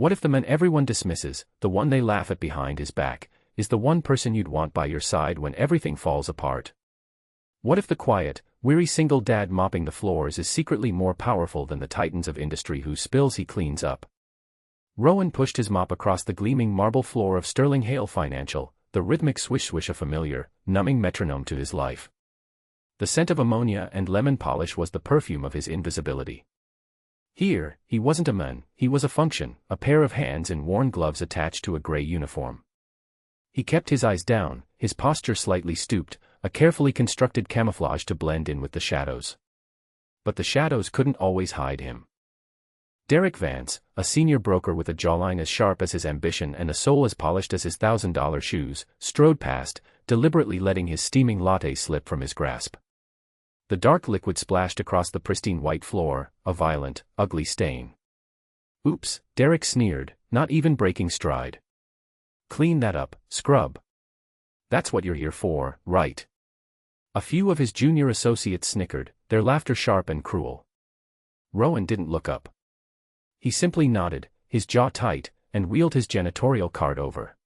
What if the man everyone dismisses, the one they laugh at behind his back, is the one person you'd want by your side when everything falls apart? What if the quiet, weary single dad mopping the floors is secretly more powerful than the titans of industry whose spills he cleans up? Rowan pushed his mop across the gleaming marble floor of Sterling Hale Financial, the rhythmic swish-swish a familiar, numbing metronome to his life. The scent of ammonia and lemon polish was the perfume of his invisibility. Here, he wasn't a man, he was a function, a pair of hands in worn gloves attached to a gray uniform. He kept his eyes down, his posture slightly stooped, a carefully constructed camouflage to blend in with the shadows. But the shadows couldn't always hide him. Derek Vance, a senior broker with a jawline as sharp as his ambition and a soul as polished as his $1,000 shoes, strode past, deliberately letting his steaming latte slip from his grasp. The dark liquid splashed across the pristine white floor, a violent, ugly stain. "Oops," Derek sneered, not even breaking stride. "Clean that up, scrub. That's what you're here for, right?" A few of his junior associates snickered, their laughter sharp and cruel. Rowan didn't look up. He simply nodded, his jaw tight, and wheeled his janitorial card over.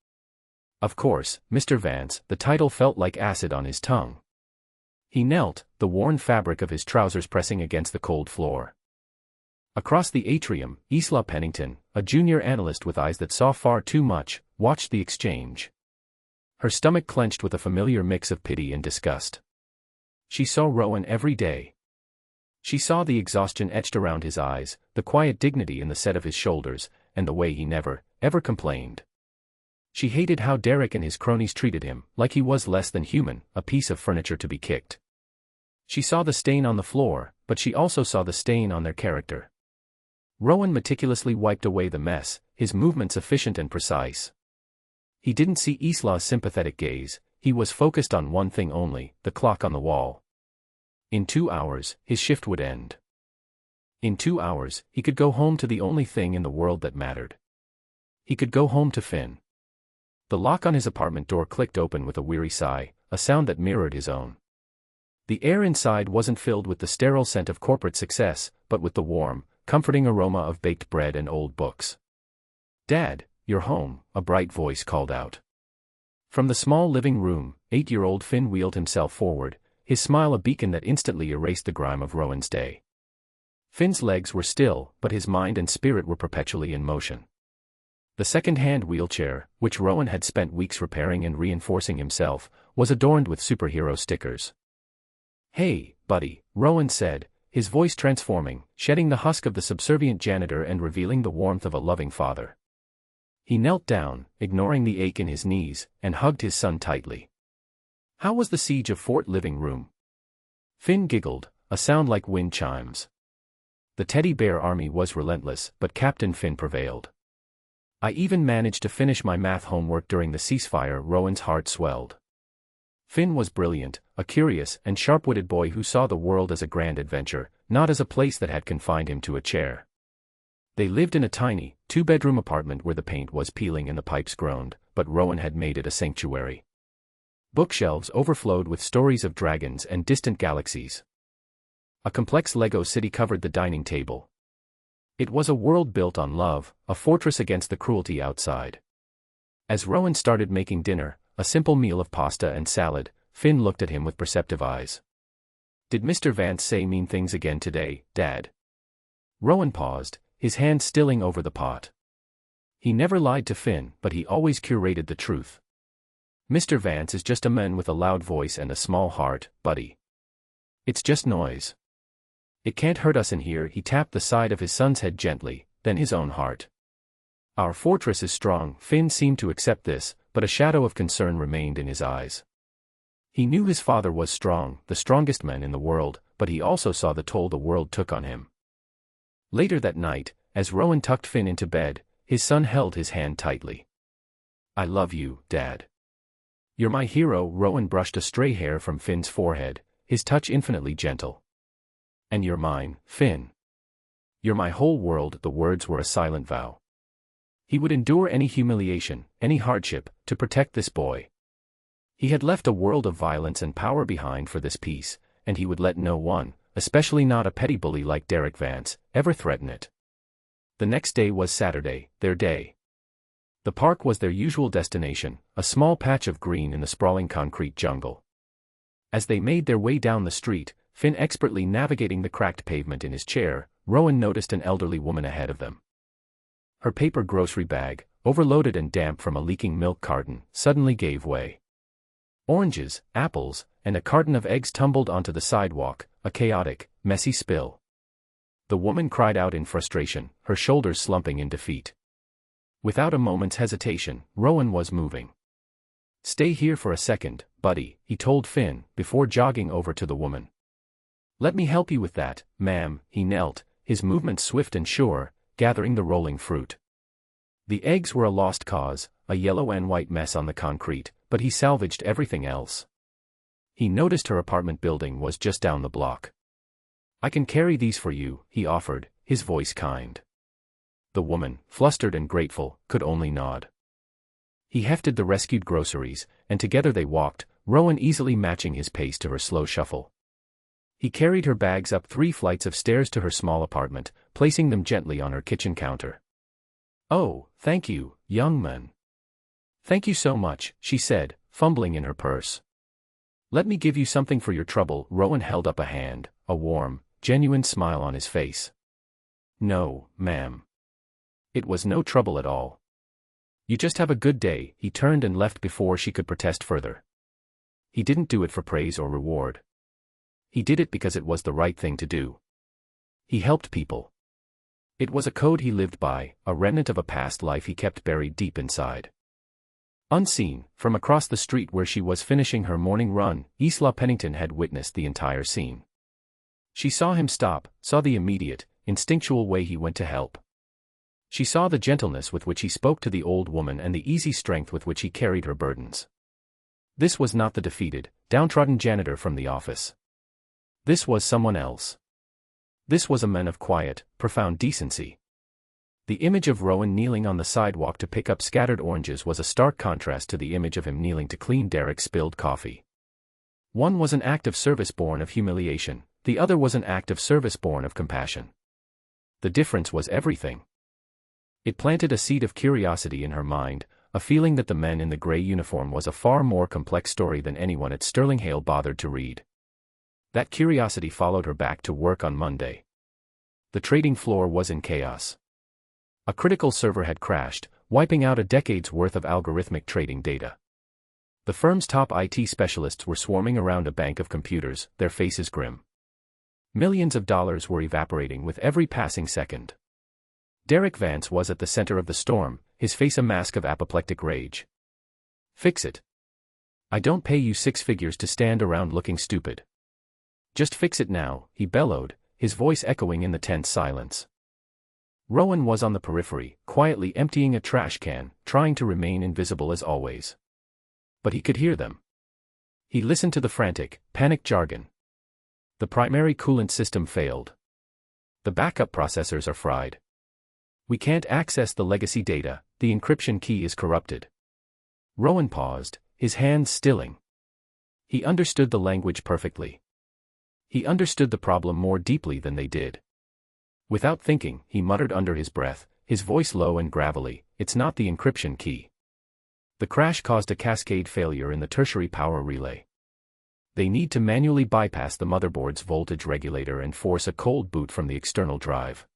Of course, Mr. Vance, the title felt like acid on his tongue. He knelt, the worn fabric of his trousers pressing against the cold floor. Across the atrium, Isla Pennington, a junior analyst with eyes that saw far too much, watched the exchange. Her stomach clenched with a familiar mix of pity and disgust. She saw Rowan every day. She saw the exhaustion etched around his eyes, the quiet dignity in the set of his shoulders, and the way he never, ever complained. She hated how Derek and his cronies treated him, like he was less than human, a piece of furniture to be kicked. She saw the stain on the floor, but she also saw the stain on their character. Rowan meticulously wiped away the mess, his movements efficient and precise. He didn't see Isla's sympathetic gaze, he was focused on one thing only, the clock on the wall. In 2 hours, his shift would end. In 2 hours, he could go home to the only thing in the world that mattered. He could go home to Finn. The lock on his apartment door clicked open with a weary sigh, a sound that mirrored his own. The air inside wasn't filled with the sterile scent of corporate success, but with the warm, comforting aroma of baked bread and old books. "Dad, you're home," a bright voice called out. From the small living room, 8-year-old Finn wheeled himself forward, his smile a beacon that instantly erased the grime of Rowan's day. Finn's legs were still, but his mind and spirit were perpetually in motion. The second-hand wheelchair, which Rowan had spent weeks repairing and reinforcing himself, was adorned with superhero stickers. "Hey, buddy," Rowan said, his voice transforming, shedding the husk of the subservient janitor and revealing the warmth of a loving father. He knelt down, ignoring the ache in his knees, and hugged his son tightly. "How was the siege of Fort Living Room?" Finn giggled, a sound like wind chimes. The teddy bear army was relentless, but Captain Finn prevailed. "I even managed to finish my math homework during the ceasefire." Rowan's heart swelled. Finn was brilliant, a curious and sharp-witted boy who saw the world as a grand adventure, not as a place that had confined him to a chair. They lived in a tiny, 2-bedroom apartment where the paint was peeling and the pipes groaned, but Rowan had made it a sanctuary. Bookshelves overflowed with stories of dragons and distant galaxies. A complex Lego city covered the dining table. It was a world built on love, a fortress against the cruelty outside. As Rowan started making dinner, a simple meal of pasta and salad, Finn looked at him with perceptive eyes. "Did Mr. Vance say mean things again today, Dad?" Rowan paused, his hand stilling over the pot. He never lied to Finn, but he always curated the truth. "Mr. Vance is just a man with a loud voice and a small heart, buddy. It's just noise. It can't hurt us in here." He tapped the side of his son's head gently, then his own heart. "Our fortress is strong." Finn seemed to accept this, but a shadow of concern remained in his eyes. He knew his father was strong, the strongest man in the world, but he also saw the toll the world took on him. Later that night, as Rowan tucked Finn into bed, his son held his hand tightly. "I love you, Dad. You're my hero." Rowan brushed a stray hair from Finn's forehead, his touch infinitely gentle. "And you're mine, Finn. You're my whole world." The words were a silent vow. He would endure any humiliation, any hardship, to protect this boy. He had left a world of violence and power behind for this peace, and he would let no one, especially not a petty bully like Derek Vance, ever threaten it. The next day was Saturday, their day. The park was their usual destination, a small patch of green in the sprawling concrete jungle. As they made their way down the street, Finn expertly navigating the cracked pavement in his chair, Rowan noticed an elderly woman ahead of them. Her paper grocery bag, overloaded and damp from a leaking milk carton, suddenly gave way. Oranges, apples, and a carton of eggs tumbled onto the sidewalk, a chaotic, messy spill. The woman cried out in frustration, her shoulders slumping in defeat. Without a moment's hesitation, Rowan was moving. "Stay here for a second, buddy," he told Finn, before jogging over to the woman. "Let me help you with that, ma'am." He knelt, his movements swift and sure, gathering the rolling fruit. The eggs were a lost cause, a yellow and white mess on the concrete, but he salvaged everything else. He noticed her apartment building was just down the block. "I can carry these for you," he offered, his voice kind. The woman, flustered and grateful, could only nod. He hefted the rescued groceries, and together they walked, Rowan easily matching his pace to her slow shuffle. He carried her bags up 3 flights of stairs to her small apartment, placing them gently on her kitchen counter. "Oh, thank you, young man." "Thank you so much," she said, fumbling in her purse. "Let me give you something for your trouble." Rowan held up a hand, a warm, genuine smile on his face. "No, ma'am. It was no trouble at all. You just have a good day." He turned and left before she could protest further. He didn't do it for praise or reward. He did it because it was the right thing to do. He helped people. It was a code he lived by, a remnant of a past life he kept buried deep inside. Unseen, from across the street where she was finishing her morning run, Isla Pennington had witnessed the entire scene. She saw him stop, saw the immediate, instinctual way he went to help. She saw the gentleness with which he spoke to the old woman and the easy strength with which he carried her burdens. This was not the defeated, downtrodden janitor from the office. This was someone else. This was a man of quiet, profound decency. The image of Rowan kneeling on the sidewalk to pick up scattered oranges was a stark contrast to the image of him kneeling to clean Derek's spilled coffee. One was an act of service born of humiliation, the other was an act of service born of compassion. The difference was everything. It planted a seed of curiosity in her mind, a feeling that the man in the gray uniform was a far more complex story than anyone at Sterling Hale bothered to read. That curiosity followed her back to work on Monday. The trading floor was in chaos. A critical server had crashed, wiping out a decade's worth of algorithmic trading data. The firm's top IT specialists were swarming around a bank of computers, their faces grim. Millions of dollars were evaporating with every passing second. Derek Vance was at the center of the storm, his face a mask of apoplectic rage. "Fix it. I don't pay you 6 figures to stand around looking stupid. Just fix it now," he bellowed, his voice echoing in the tense silence. Rowan was on the periphery, quietly emptying a trash can, trying to remain invisible as always. But he could hear them. He listened to the frantic, panicked jargon. "The primary coolant system failed. The backup processors are fried. We can't access the legacy data, the encryption key is corrupted." Rowan paused, his hands stilling. He understood the language perfectly. He understood the problem more deeply than they did. Without thinking, he muttered under his breath, his voice low and gravelly, "It's not the encryption key. The crash caused a cascade failure in the tertiary power relay. They need to manually bypass the motherboard's voltage regulator and force a cold boot from the external drive.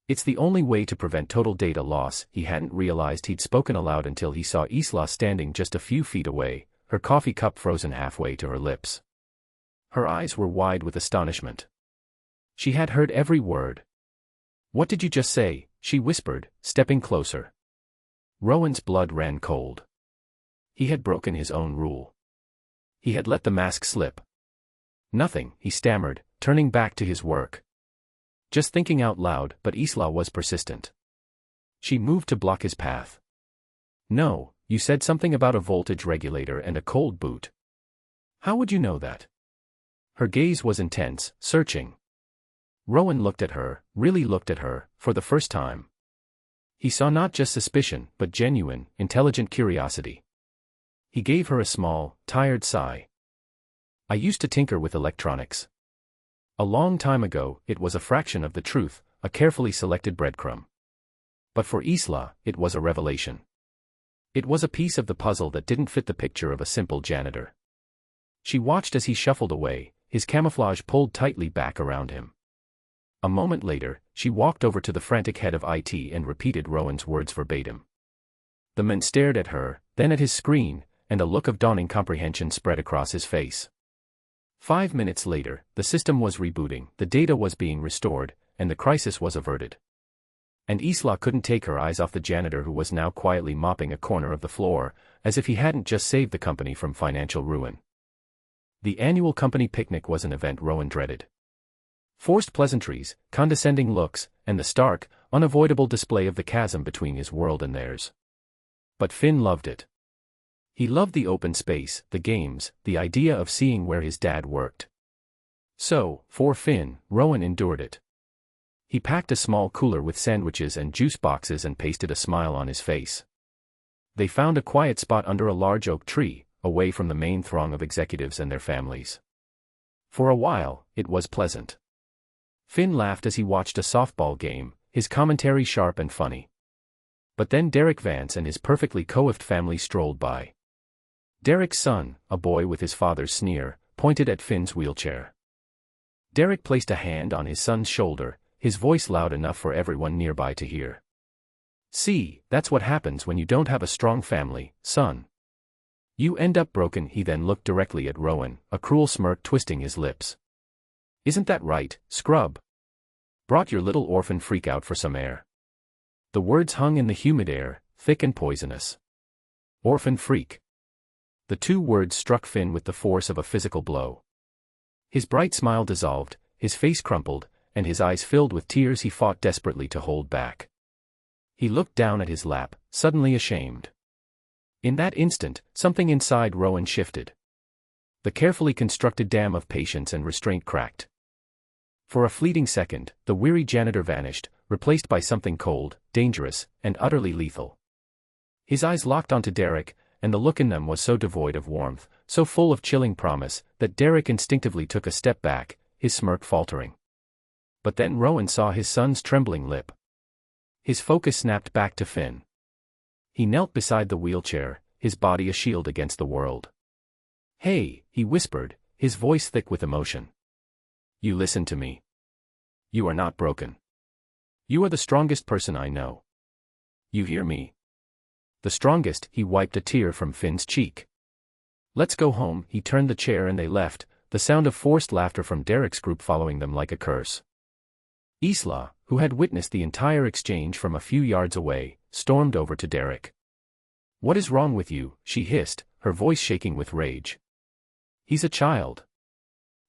It's the only way to prevent total data loss." He hadn't realized he'd spoken aloud until he saw Isla standing just a few feet away, her coffee cup frozen halfway to her lips. Her eyes were wide with astonishment. She had heard every word. "What did you just say?" she whispered, stepping closer. Rowan's blood ran cold. He had broken his own rule. He had let the mask slip. "Nothing," he stammered, turning back to his work. Just thinking out loud, but Isla was persistent. She moved to block his path. "No, you said something about a voltage regulator and a cold boot. How would you know that?" Her gaze was intense, searching. Rowan looked at her, really looked at her, for the first time. He saw not just suspicion, but genuine, intelligent curiosity. He gave her a small, tired sigh. "I used to tinker with electronics. A long time ago, it was a fraction of the truth, a carefully selected breadcrumb. But for Isla, it was a revelation. It was a piece of the puzzle that didn't fit the picture of a simple janitor. She watched as he shuffled away, his camouflage pulled tightly back around him. A moment later, she walked over to the frantic head of IT and repeated Rowan's words verbatim. The man stared at her, then at his screen, and a look of dawning comprehension spread across his face. 5 minutes later, the system was rebooting, the data was being restored, and the crisis was averted. And Isla couldn't take her eyes off the janitor who was now quietly mopping a corner of the floor, as if he hadn't just saved the company from financial ruin. The annual company picnic was an event Rowan dreaded. Forced pleasantries, condescending looks, and the stark, unavoidable display of the chasm between his world and theirs. But Finn loved it. He loved the open space, the games, the idea of seeing where his dad worked. So, for Finn, Rowan endured it. He packed a small cooler with sandwiches and juice boxes and pasted a smile on his face. They found a quiet spot under a large oak tree, away from the main throng of executives and their families. For a while, it was pleasant. Finn laughed as he watched a softball game, his commentary sharp and funny. But then Derek Vance and his perfectly coiffed family strolled by. Derek's son, a boy with his father's sneer, pointed at Finn's wheelchair. Derek placed a hand on his son's shoulder, his voice loud enough for everyone nearby to hear. "See, that's what happens when you don't have a strong family, son. You end up broken." He then looked directly at Rowan, a cruel smirk twisting his lips. "Isn't that right, scrub? Brought your little orphan freak out for some air." The words hung in the humid air, thick and poisonous. Orphan freak. The two words struck Finn with the force of a physical blow. His bright smile dissolved, his face crumpled, and his eyes filled with tears he fought desperately to hold back. He looked down at his lap, suddenly ashamed. In that instant, something inside Rowan shifted. The carefully constructed dam of patience and restraint cracked. For a fleeting second, the weary janitor vanished, replaced by something cold, dangerous, and utterly lethal. His eyes locked onto Derek, and the look in them was so devoid of warmth, so full of chilling promise, that Derek instinctively took a step back, his smirk faltering. But then Rowan saw his son's trembling lip. His focus snapped back to Finn. He knelt beside the wheelchair, his body a shield against the world. "Hey," he whispered, his voice thick with emotion. "You listen to me. You are not broken. You are the strongest person I know. You hear me? The strongest." He wiped a tear from Finn's cheek. "Let's go home." He turned the chair and they left, the sound of forced laughter from Derek's group following them like a curse. Isla, who had witnessed the entire exchange from a few yards away, stormed over to Derek. "What is wrong with you?" she hissed, her voice shaking with rage. "He's a child."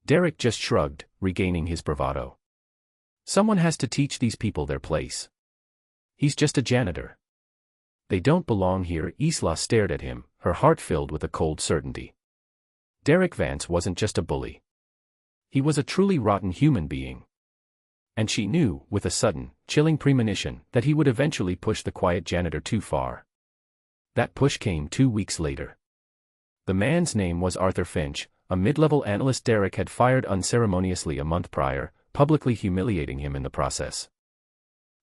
Derek just shrugged, regaining his bravado. "Someone has to teach these people their place. He's just a janitor. They don't belong here." Isla stared at him, her heart filled with a cold certainty. Derek Vance wasn't just a bully. He was a truly rotten human being. And she knew, with a sudden, chilling premonition, that he would eventually push the quiet janitor too far. That push came 2 weeks later. The man's name was Arthur Finch, a mid-level analyst Derek had fired unceremoniously a month prior, publicly humiliating him in the process.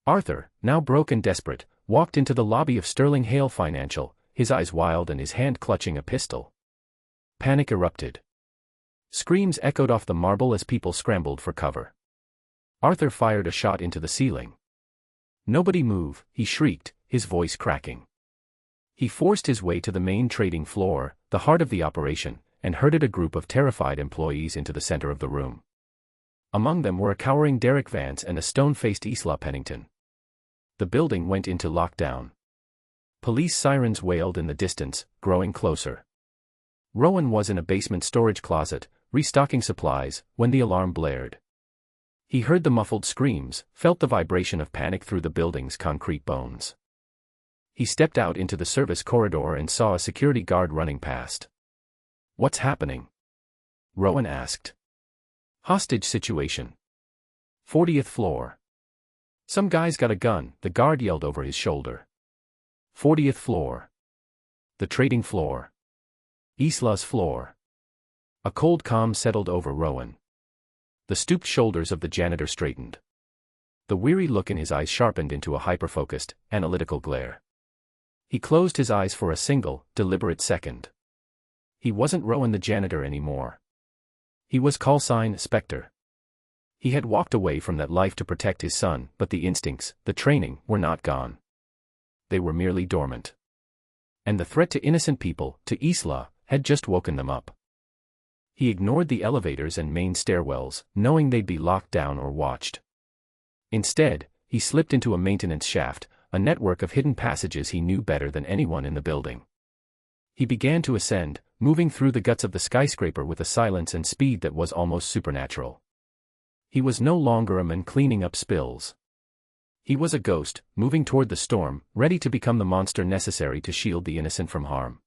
Arthur, now broke and desperate, walked into the lobby of Sterling Hale Financial, his eyes wild and his hand clutching a pistol. Panic erupted. Screams echoed off the marble as people scrambled for cover. Arthur fired a shot into the ceiling. "Nobody move," he shrieked, his voice cracking. He forced his way to the main trading floor, the heart of the operation, and herded a group of terrified employees into the center of the room. Among them were a cowering Derek Vance and a stone-faced Isla Pennington. The building went into lockdown. Police sirens wailed in the distance, growing closer. Rowan was in a basement storage closet, restocking supplies, when the alarm blared. He heard the muffled screams, felt the vibration of panic through the building's concrete bones. He stepped out into the service corridor and saw a security guard running past. "What's happening?" Rowan asked. "Hostage situation. 40th floor. Some guy's got a gun," the guard yelled over his shoulder. 40th floor. The trading floor. Isla's floor. A cold calm settled over Rowan. The stooped shoulders of the janitor straightened. The weary look in his eyes sharpened into a hyper-focused, analytical glare. He closed his eyes for a single, deliberate second. He wasn't Rowan the janitor anymore. He was callsign Spectre. He had walked away from that life to protect his son, but the instincts, the training, were not gone. They were merely dormant. And the threat to innocent people, to Isla, had just woken them up. He ignored the elevators and main stairwells, knowing they'd be locked down or watched. Instead, he slipped into a maintenance shaft, a network of hidden passages he knew better than anyone in the building. He began to ascend, moving through the guts of the skyscraper with a silence and speed that was almost supernatural. He was no longer a man cleaning up spills. He was a ghost, moving toward the storm, ready to become the monster necessary to shield the innocent from harm.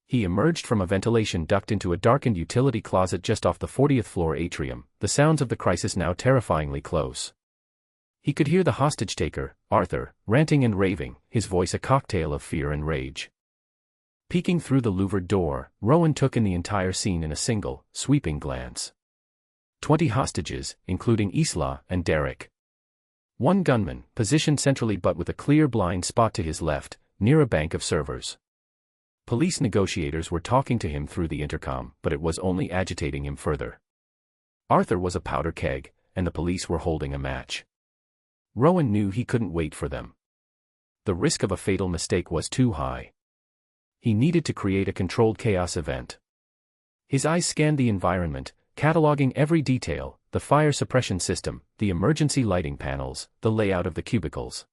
He emerged from a ventilation duct into a darkened utility closet just off the 40th floor atrium, the sounds of the crisis now terrifyingly close. He could hear the hostage-taker, Arthur, ranting and raving, his voice a cocktail of fear and rage. Peeking through the louvered door, Rowan took in the entire scene in a single, sweeping glance. 20 hostages, including Isla and Derek. One gunman, positioned centrally but with a clear blind spot to his left, near a bank of servers. Police negotiators were talking to him through the intercom, but it was only agitating him further. Arthur was a powder keg, and the police were holding a match. Rowan knew he couldn't wait for them. The risk of a fatal mistake was too high. He needed to create a controlled chaos event. His eyes scanned the environment, cataloging every detail, the fire suppression system, the emergency lighting panels, the layout of the cubicles.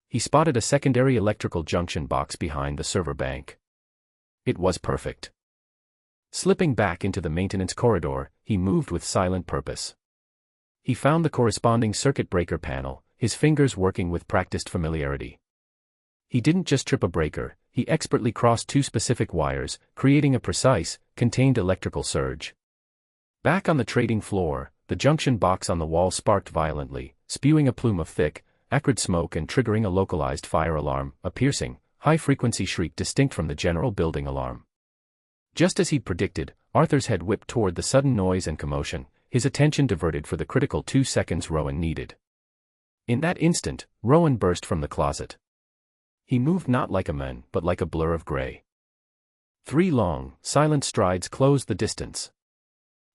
He spotted a secondary electrical junction box behind the server bank. It was perfect. Slipping back into the maintenance corridor, he moved with silent purpose. He found the corresponding circuit breaker panel, his fingers working with practiced familiarity. He didn't just trip a breaker, he expertly crossed two specific wires, creating a precise, contained electrical surge. Back on the trading floor, the junction box on the wall sparked violently, spewing a plume of thick, acrid smoke and triggering a localized fire alarm, a piercing, high-frequency shriek distinct from the general building alarm. Just as he'd predicted, Arthur's head whipped toward the sudden noise and commotion, his attention diverted for the critical 2 seconds Rowan needed. In that instant, Rowan burst from the closet. He moved not like a man, but like a blur of gray. 3 long, silent strides closed the distance.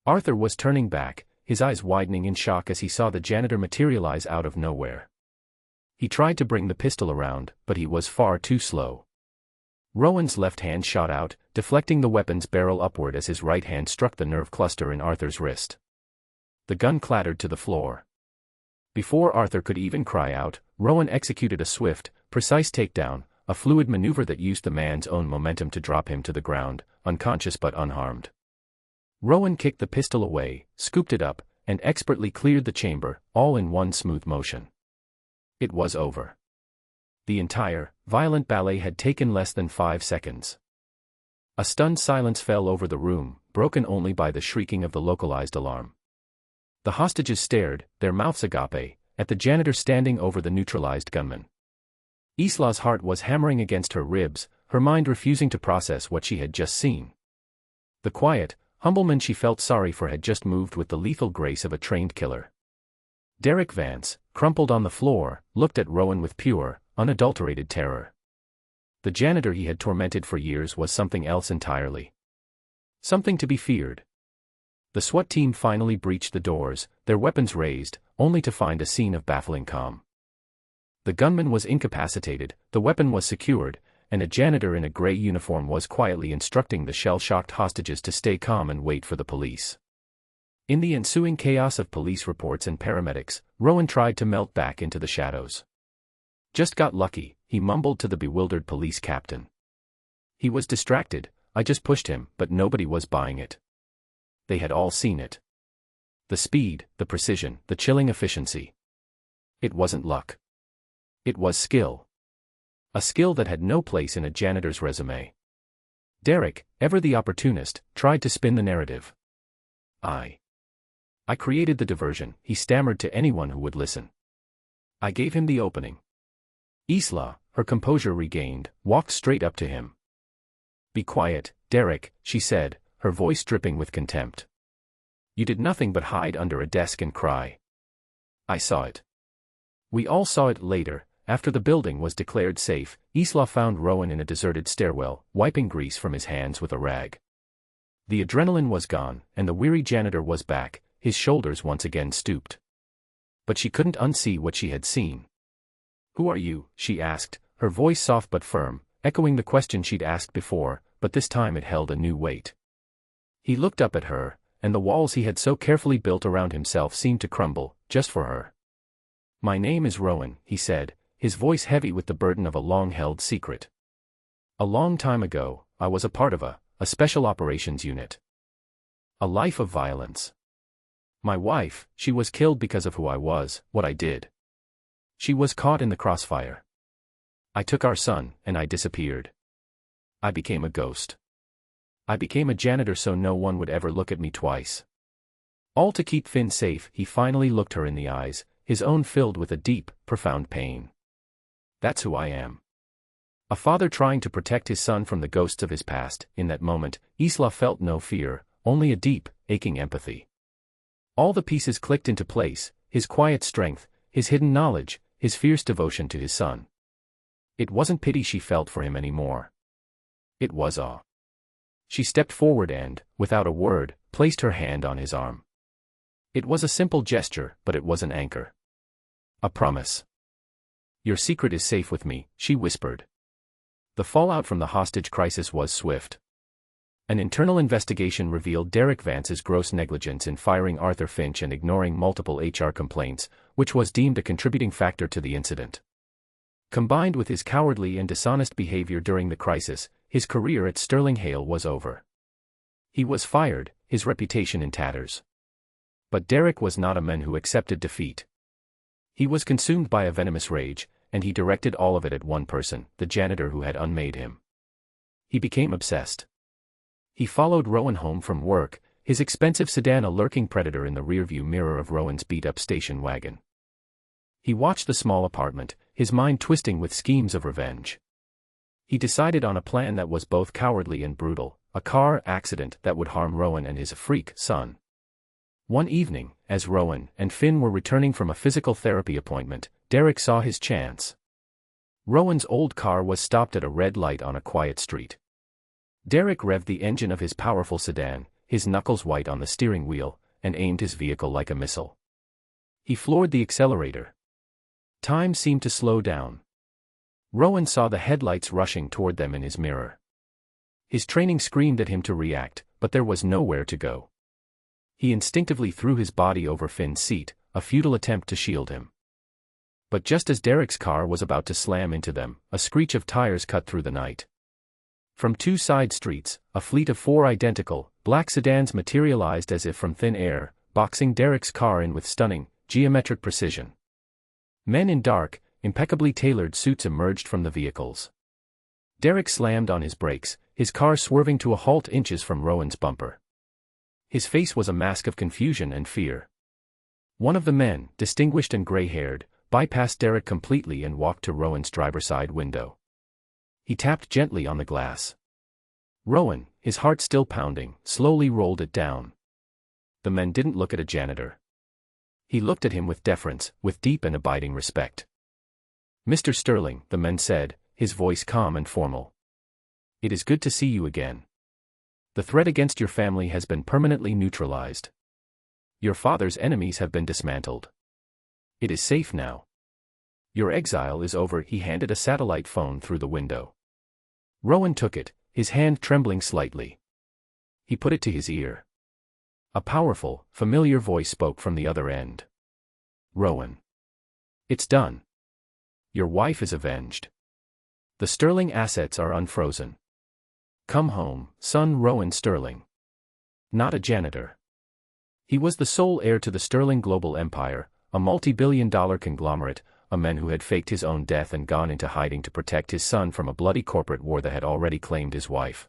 Arthur was turning back, his eyes widening in shock as he saw the janitor materialize out of nowhere. He tried to bring the pistol around, but he was far too slow. Rowan's left hand shot out, deflecting the weapon's barrel upward as his right hand struck the nerve cluster in Arthur's wrist. The gun clattered to the floor. Before Arthur could even cry out, Rowan executed a swift, precise takedown, a fluid maneuver that used the man's own momentum to drop him to the ground, unconscious but unharmed. Rowan kicked the pistol away, scooped it up, and expertly cleared the chamber, all in one smooth motion. It was over. The entire, violent ballet had taken less than 5 seconds. A stunned silence fell over the room, broken only by the shrieking of the localized alarm. The hostages stared, their mouths agape, at the janitor standing over the neutralized gunman. Isla's heart was hammering against her ribs, her mind refusing to process what she had just seen. The quiet, humble man she felt sorry for had just moved with the lethal grace of a trained killer. Derek Vance, crumpled on the floor, looked at Rowan with pure, unadulterated terror. The janitor he had tormented for years was something else entirely. Something to be feared. The SWAT team finally breached the doors, their weapons raised, only to find a scene of baffling calm. The gunman was incapacitated, the weapon was secured, and a janitor in a gray uniform was quietly instructing the shell-shocked hostages to stay calm and wait for the police. In the ensuing chaos of police reports and paramedics, Rowan tried to melt back into the shadows. "Just got lucky," he mumbled to the bewildered police captain. He was distracted, "I just pushed him," but nobody was buying it. They had all seen it. The speed, the precision, the chilling efficiency. It wasn't luck. It was skill. A skill that had no place in a janitor's resume. Derek, ever the opportunist, tried to spin the narrative. I created the diversion," he stammered to anyone who would listen. "I gave him the opening." Isla, her composure regained, walked straight up to him. "Be quiet, Derek," she said, her voice dripping with contempt. "You did nothing but hide under a desk and cry. I saw it. We all saw it later. After the building was declared safe, Isla found Rowan in a deserted stairwell, wiping grease from his hands with a rag. The adrenaline was gone, and the weary janitor was back, his shoulders once again stooped. But she couldn't unsee what she had seen. "Who are you?" she asked, her voice soft but firm, echoing the question she'd asked before, but this time it held a new weight. He looked up at her, and the walls he had so carefully built around himself seemed to crumble, just for her. "My name is Rowan," he said, his voice heavy with the burden of a long-held secret. "A long time ago, I was a part of a special operations unit. A life of violence. My wife, she was killed because of who I was, what I did. She was caught in the crossfire. I took our son, and I disappeared. I became a ghost. I became a janitor so no one would ever look at me twice. All to keep Finn safe." He finally looked her in the eyes, his own filled with a deep, profound pain. "That's who I am. A father trying to protect his son from the ghosts of his past." In that moment, Isla felt no fear, only a deep, aching empathy. All the pieces clicked into place, his quiet strength, his hidden knowledge, his fierce devotion to his son. It wasn't pity she felt for him anymore. It was awe. She stepped forward and, without a word, placed her hand on his arm. It was a simple gesture, but it was an anchor. A promise. "Your secret is safe with me," she whispered. The fallout from the hostage crisis was swift. An internal investigation revealed Derek Vance's gross negligence in firing Arthur Finch and ignoring multiple HR complaints, which was deemed a contributing factor to the incident. Combined with his cowardly and dishonest behavior during the crisis, his career at Sterling Hale was over. He was fired, his reputation in tatters. But Derek was not a man who accepted defeat. He was consumed by a venomous rage, and he directed all of it at one person, the janitor who had unmade him. He became obsessed. He followed Rowan home from work, his expensive sedan a lurking predator in the rearview mirror of Rowan's beat-up station wagon. He watched the small apartment, his mind twisting with schemes of revenge. He decided on a plan that was both cowardly and brutal, a car accident that would harm Rowan and his freak son. One evening, as Rowan and Finn were returning from a physical therapy appointment, Derek saw his chance. Rowan's old car was stopped at a red light on a quiet street. Derek revved the engine of his powerful sedan, his knuckles white on the steering wheel, and aimed his vehicle like a missile. He floored the accelerator. Time seemed to slow down. Rowan saw the headlights rushing toward them in his mirror. His training screamed at him to react, but there was nowhere to go. He instinctively threw his body over Finn's seat, a futile attempt to shield him. But just as Derek's car was about to slam into them, a screech of tires cut through the night. From two side streets, a fleet of 4 identical, black sedans materialized as if from thin air, boxing Derek's car in with stunning, geometric precision. Men in dark, impeccably tailored suits emerged from the vehicles. Derek slammed on his brakes, his car swerving to a halt inches from Rowan's bumper. His face was a mask of confusion and fear. One of the men, distinguished and gray-haired, bypassed Derek completely and walked to Rowan's driver's side window. He tapped gently on the glass. Rowan, his heart still pounding, slowly rolled it down. The man didn't look at a janitor. He looked at him with deference, with deep and abiding respect. "Mr. Sterling," the man said, his voice calm and formal. "It is good to see you again. The threat against your family has been permanently neutralized. Your father's enemies have been dismantled. It is safe now. Your exile is over." He handed a satellite phone through the window. Rowan took it, his hand trembling slightly. He put it to his ear. A powerful, familiar voice spoke from the other end. "Rowan. It's done. Your wife is avenged. The Sterling assets are unfrozen. Come home, son." Rowan Sterling. Not a janitor. He was the sole heir to the Sterling global empire, a multi-billion-dollar conglomerate, a man who had faked his own death and gone into hiding to protect his son from a bloody corporate war that had already claimed his wife.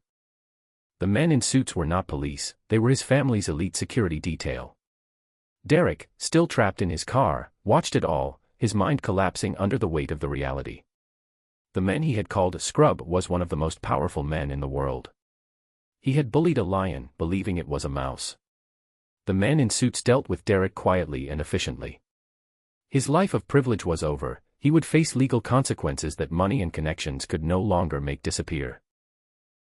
The men in suits were not police, they were his family's elite security detail. Derek, still trapped in his car, watched it all, his mind collapsing under the weight of the reality. The man he had called a scrub was one of the most powerful men in the world. He had bullied a lion, believing it was a mouse. The men in suits dealt with Derek quietly and efficiently. His life of privilege was over. He would face legal consequences that money and connections could no longer make disappear.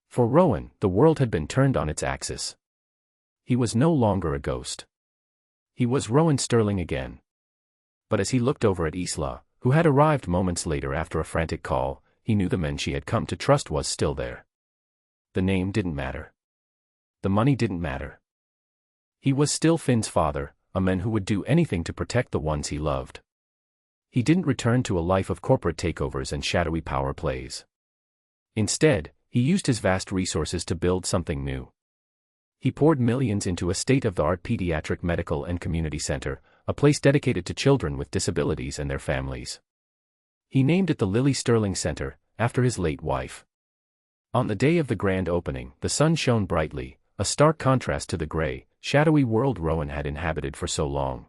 For Rowan, the world had been turned on its axis. He was no longer a ghost. He was Rowan Sterling again. But as he looked over at Isla, who had arrived moments later after a frantic call, he knew the man she had come to trust was still there. The name didn't matter. The money didn't matter. He was still Finn's father, a man who would do anything to protect the ones he loved. He didn't return to a life of corporate takeovers and shadowy power plays. Instead, he used his vast resources to build something new. He poured millions into a state-of-the-art pediatric medical and community center, a place dedicated to children with disabilities and their families. He named it the Lily Sterling Center, after his late wife. On the day of the grand opening, the sun shone brightly, a stark contrast to the gray, shadowy world Rowan had inhabited for so long.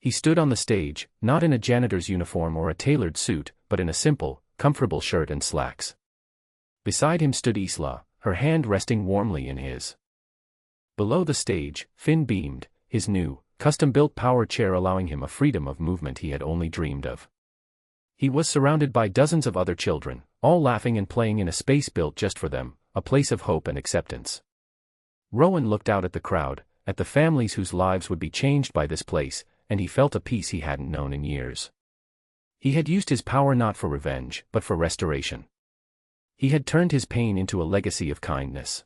He stood on the stage, not in a janitor's uniform or a tailored suit, but in a simple, comfortable shirt and slacks. Beside him stood Isla, her hand resting warmly in his. Below the stage, Finn beamed, his new, custom-built power chair allowing him a freedom of movement he had only dreamed of. He was surrounded by dozens of other children, all laughing and playing in a space built just for them, a place of hope and acceptance. Rowan looked out at the crowd, at the families whose lives would be changed by this place, and he felt a peace he hadn't known in years. He had used his power not for revenge, but for restoration. He had turned his pain into a legacy of kindness.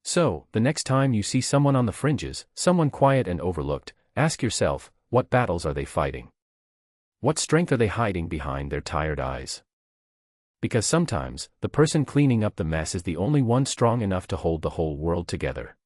So, the next time you see someone on the fringes, someone quiet and overlooked, ask yourself, what battles are they fighting? What strength are they hiding behind their tired eyes? Because sometimes, the person cleaning up the mess is the only one strong enough to hold the whole world together.